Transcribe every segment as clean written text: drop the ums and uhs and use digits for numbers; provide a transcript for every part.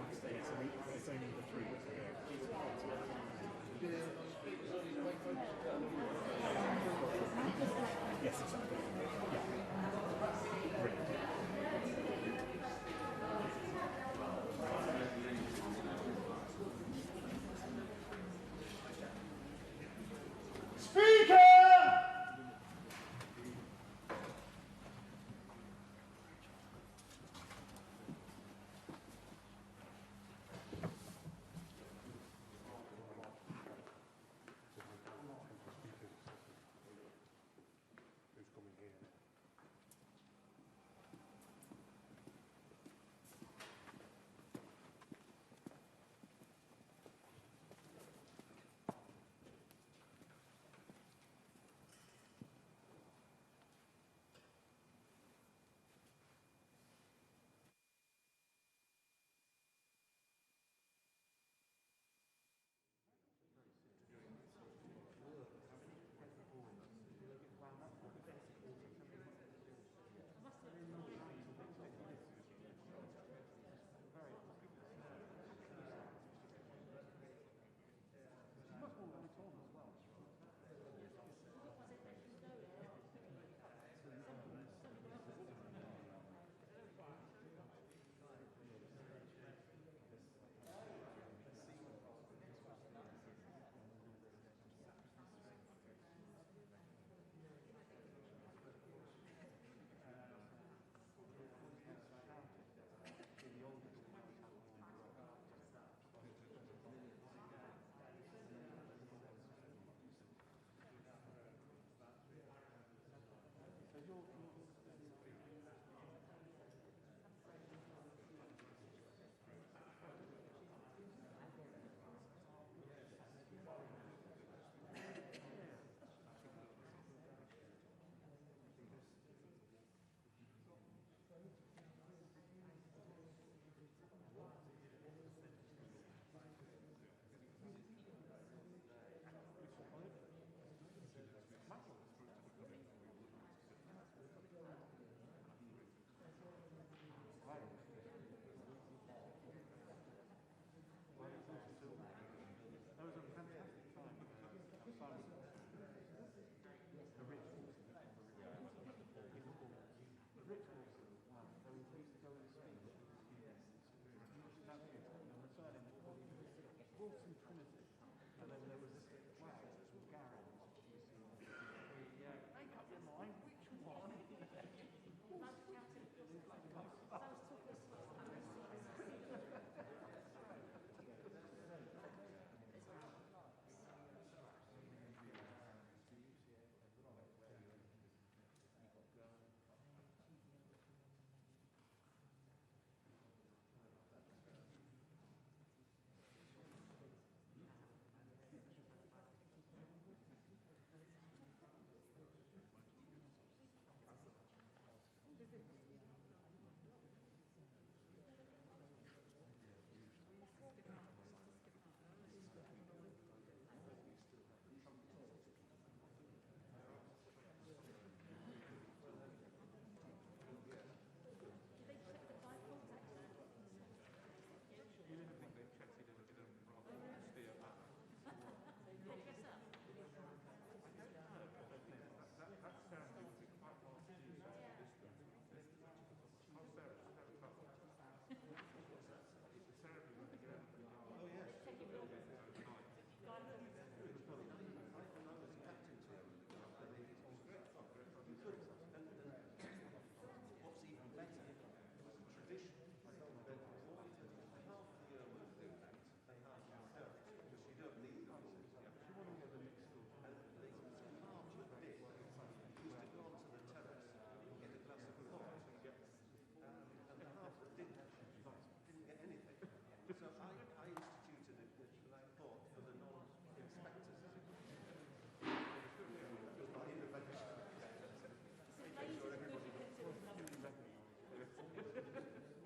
It's only the three. Yes, exactly. Yeah.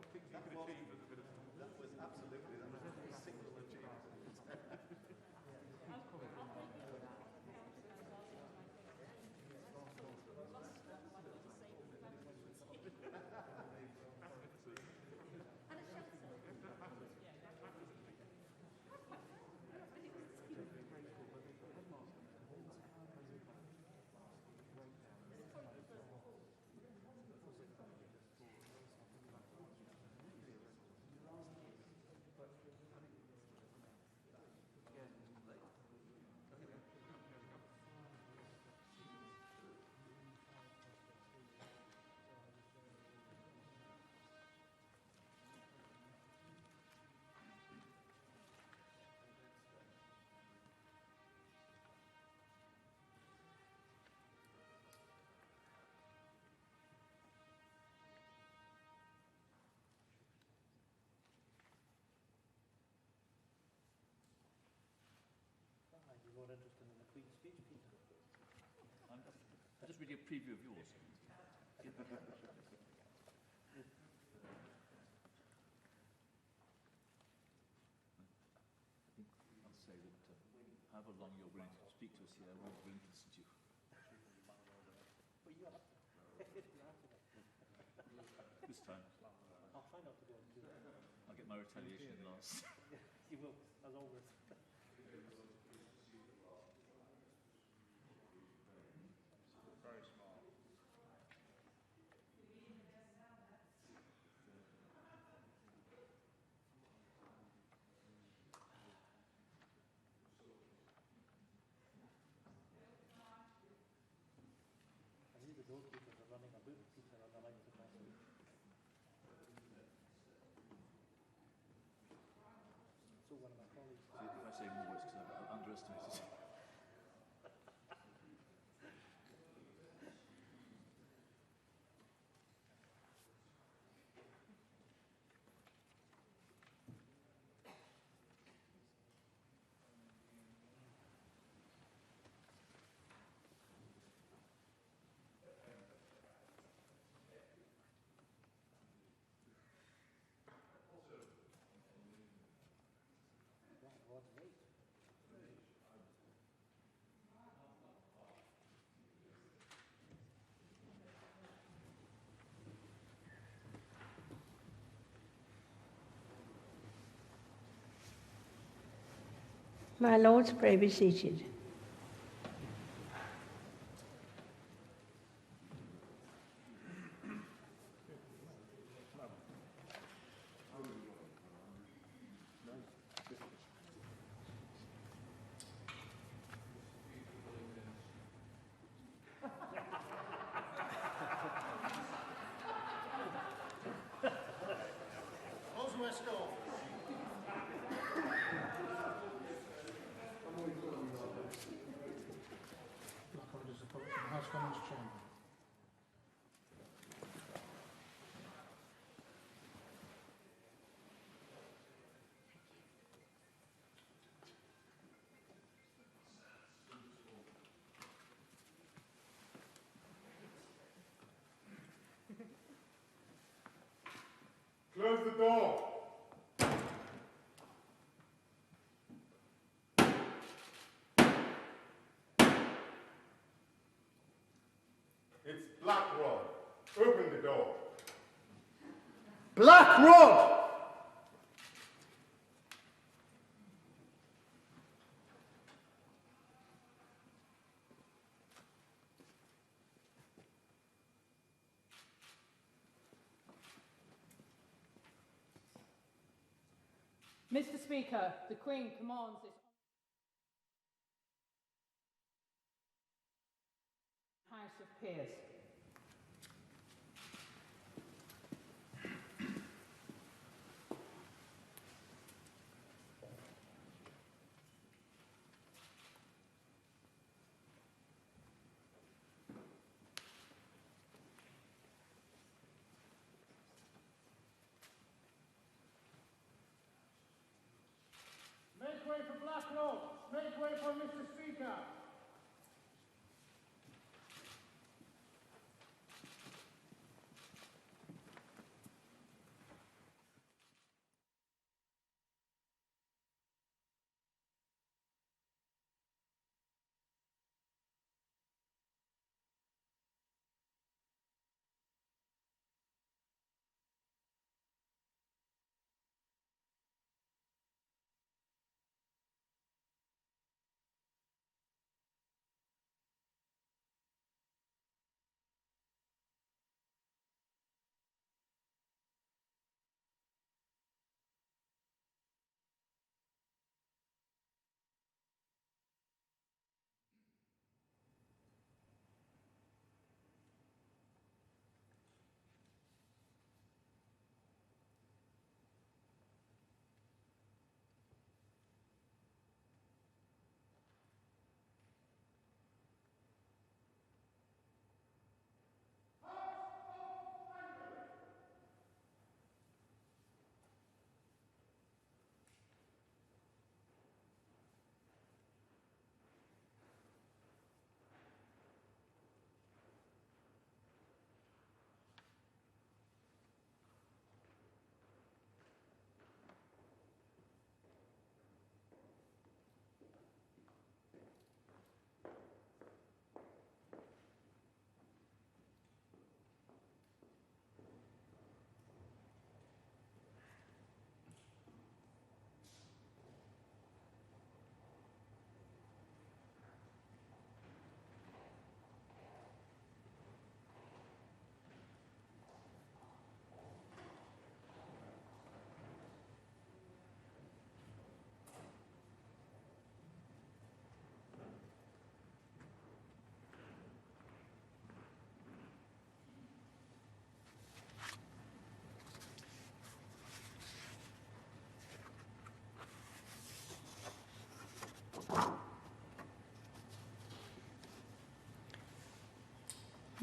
Brilliant. preview of yours. I'll say that however long you're willing to speak to us here, we're willing to listen to you. This time. I'll try not to go into that. I'll get my retaliation last. You will, as always. Very small. I believe the goalkeepers are running a bit deeper on the line to last week. So one of my colleagues. If I say more, it's because I've underestimated. That was late. My lords, pray be seated. Laconi is approaching the House Commons chamber. Close the door. It's Black Rod. Open the door. Black Rod! Mr. Speaker, the Queen commands this House of Peers. Make way for Black Rod! Make way for Mr. Speaker!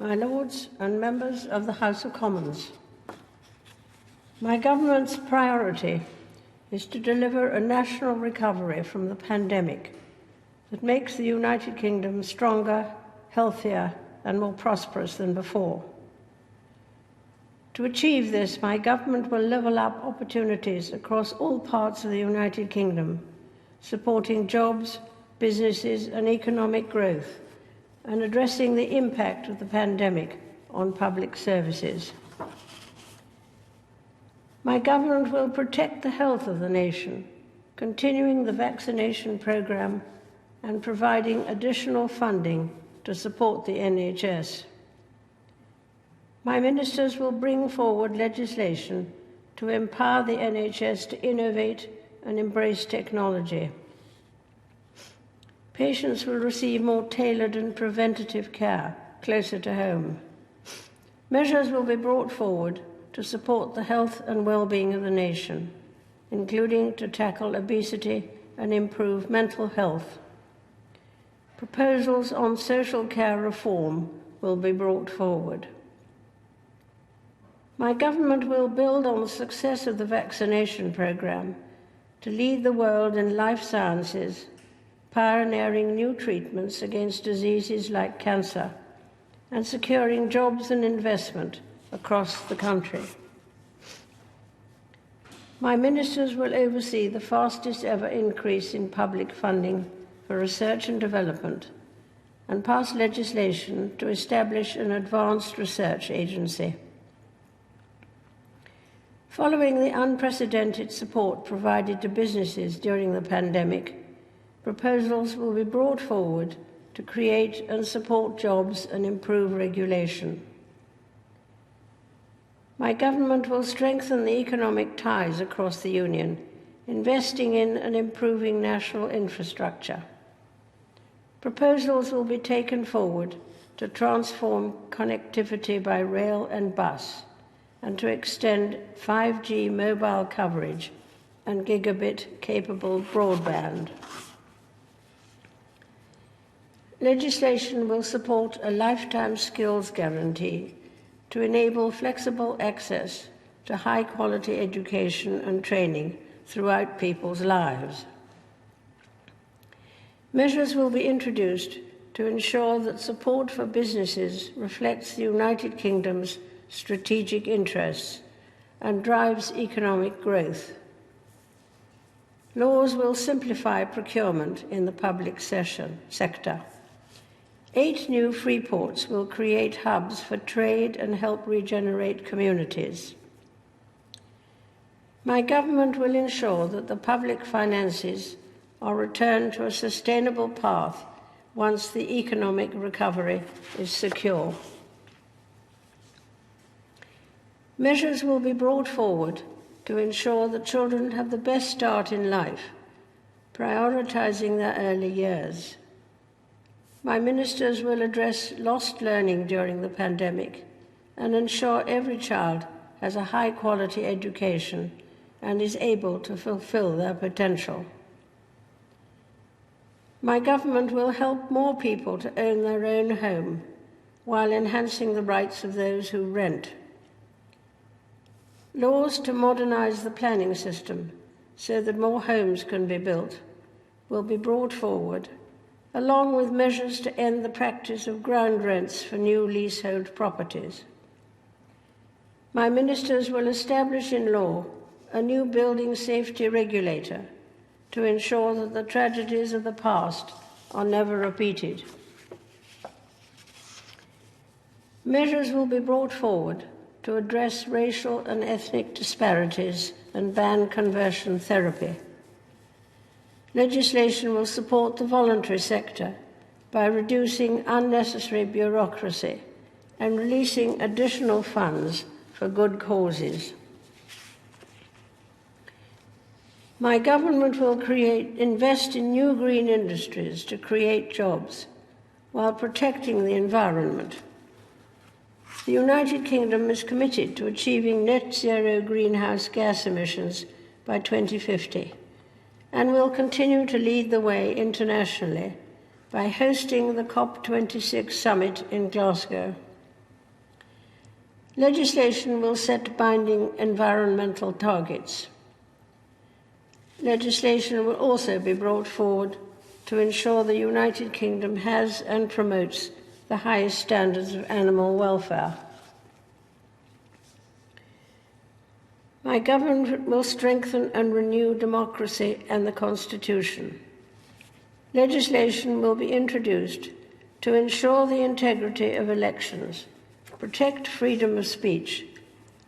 my Lords and members of the House of Commons, my government's priority is to deliver a national recovery from the pandemic that makes the United Kingdom stronger, healthier, and more prosperous than before. To achieve this, my government will level up opportunities across all parts of the United Kingdom, supporting jobs, businesses, and economic growth, and addressing the impact of the pandemic on public services. My government will protect the health of the nation, continuing the vaccination programme and providing additional funding to support the NHS. My ministers will bring forward legislation to empower the NHS to innovate and embrace technology. Patients will receive more tailored and preventative care closer to home. Measures will be brought forward to support the health and well-being of the nation, including to tackle obesity and improve mental health. Proposals on social care reform will be brought forward. My government will build on the success of the vaccination programme to lead the world in life sciences, pioneering new treatments against diseases like cancer and securing jobs and investment across the country. My ministers will oversee the fastest ever increase in public funding for research and development and pass legislation to establish an advanced research agency. Following the unprecedented support provided to businesses during the pandemic, proposals will be brought forward to create and support jobs and improve regulation. My government will strengthen the economic ties across the Union, investing in and improving national infrastructure. Proposals will be taken forward to transform connectivity by rail and bus and to extend 5G mobile coverage and gigabit-capable broadband. Legislation will support a lifetime skills guarantee to enable flexible access to high-quality education and training throughout people's lives. Measures will be introduced to ensure that support for businesses reflects the United Kingdom's strategic interests and drives economic growth. Laws will simplify procurement in the public sector. 8 new free ports will create hubs for trade and help regenerate communities. My government will ensure that the public finances are returned to a sustainable path once the economic recovery is secure. Measures will be brought forward to ensure that children have the best start in life, prioritising their early years. My ministers will address lost learning during the pandemic and ensure every child has a high-quality education and is able to fulfil their potential. My government will help more people to own their own home while enhancing the rights of those who rent. Laws to modernise the planning system so that more homes can be built will be brought forward, along with measures to end the practice of ground rents for new leasehold properties. My ministers will establish in law a new building safety regulator to ensure that the tragedies of the past are never repeated. Measures will be brought forward to address racial and ethnic disparities and ban conversion therapy. Legislation will support the voluntary sector by reducing unnecessary bureaucracy and releasing additional funds for good causes. My government will invest in new green industries to create jobs while protecting the environment. The United Kingdom is committed to achieving net zero greenhouse gas emissions by 2050 and will continue to lead the way internationally by hosting the COP26 summit in Glasgow. Legislation will set binding environmental targets. Legislation will also be brought forward to ensure the United Kingdom has and promotes the highest standards of animal welfare. My government will strengthen and renew democracy and the Constitution. Legislation will be introduced to ensure the integrity of elections, protect freedom of speech,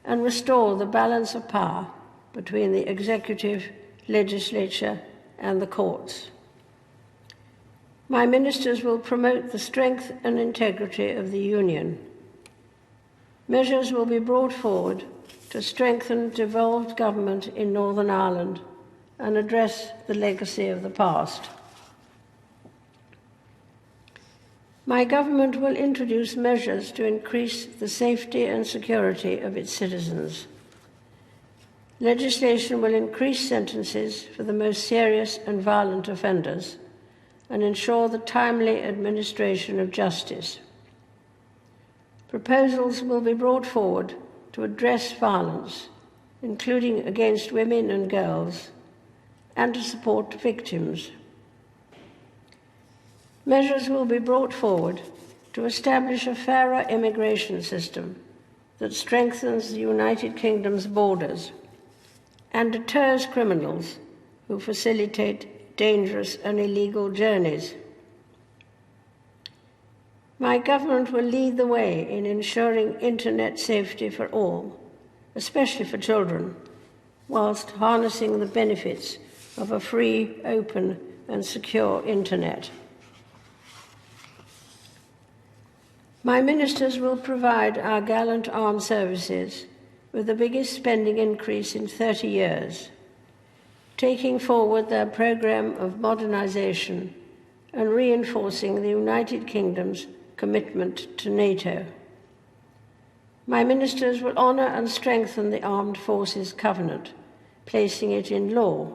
and restore the balance of power between the executive, legislature, and the courts. My ministers will promote the strength and integrity of the Union. Measures will be brought forward to strengthen devolved government in Northern Ireland and address the legacy of the past. My government will introduce measures to increase the safety and security of its citizens. Legislation will increase sentences for the most serious and violent offenders and ensure the timely administration of justice. Proposals will be brought forward to address violence, including against women and girls, and to support victims. Measures will be brought forward to establish a fairer immigration system that strengthens the United Kingdom's borders and deters criminals who facilitate dangerous and illegal journeys. My government will lead the way in ensuring internet safety for all, especially for children, whilst harnessing the benefits of a free, open, and secure internet. My ministers will provide our gallant armed services with the biggest spending increase in 30 years, taking forward their programme of modernisation and reinforcing the United Kingdom's commitment to NATO. My ministers will honour and strengthen the Armed Forces Covenant, placing it in law.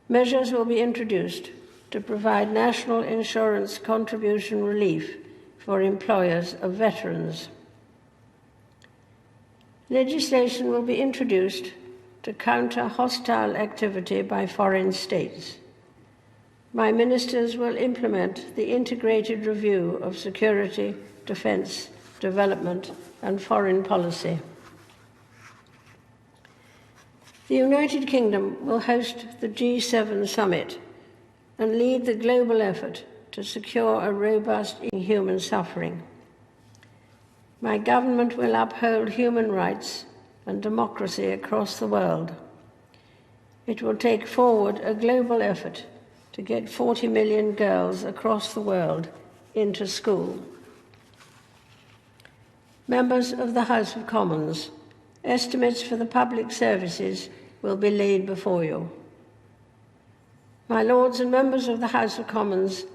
Measures will be introduced to provide national insurance contribution relief for employers of veterans. Legislation will be introduced to counter hostile activity by foreign states. My ministers will implement the integrated review of security, defence, development, and foreign policy. The United Kingdom will host the G7 summit and lead the global effort to secure a robust end to human suffering. My government will uphold human rights and democracy across the world. It will take forward a global effort to get 40 million girls across the world into school. Members of the House of Commons, estimates for the public services will be laid before you. My Lords and members of the House of Commons,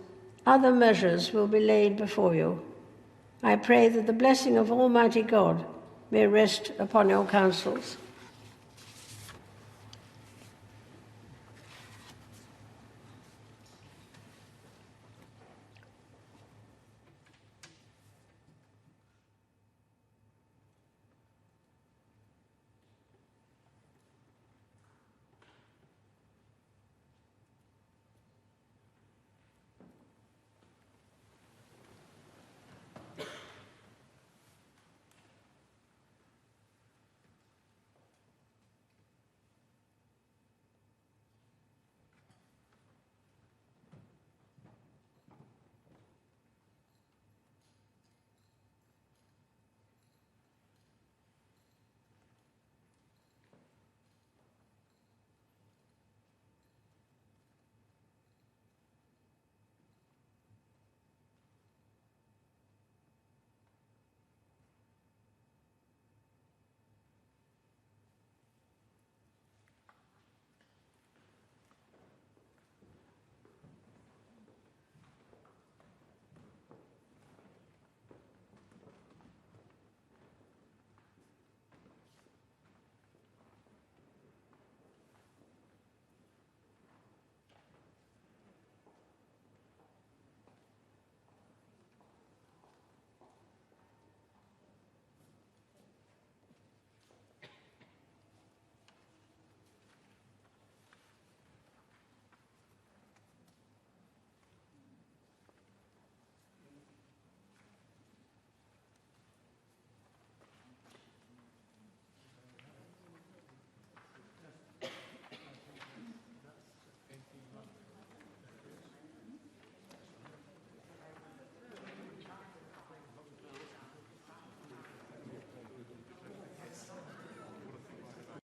other measures will be laid before you. I pray that the blessing of Almighty God may rest upon your councils.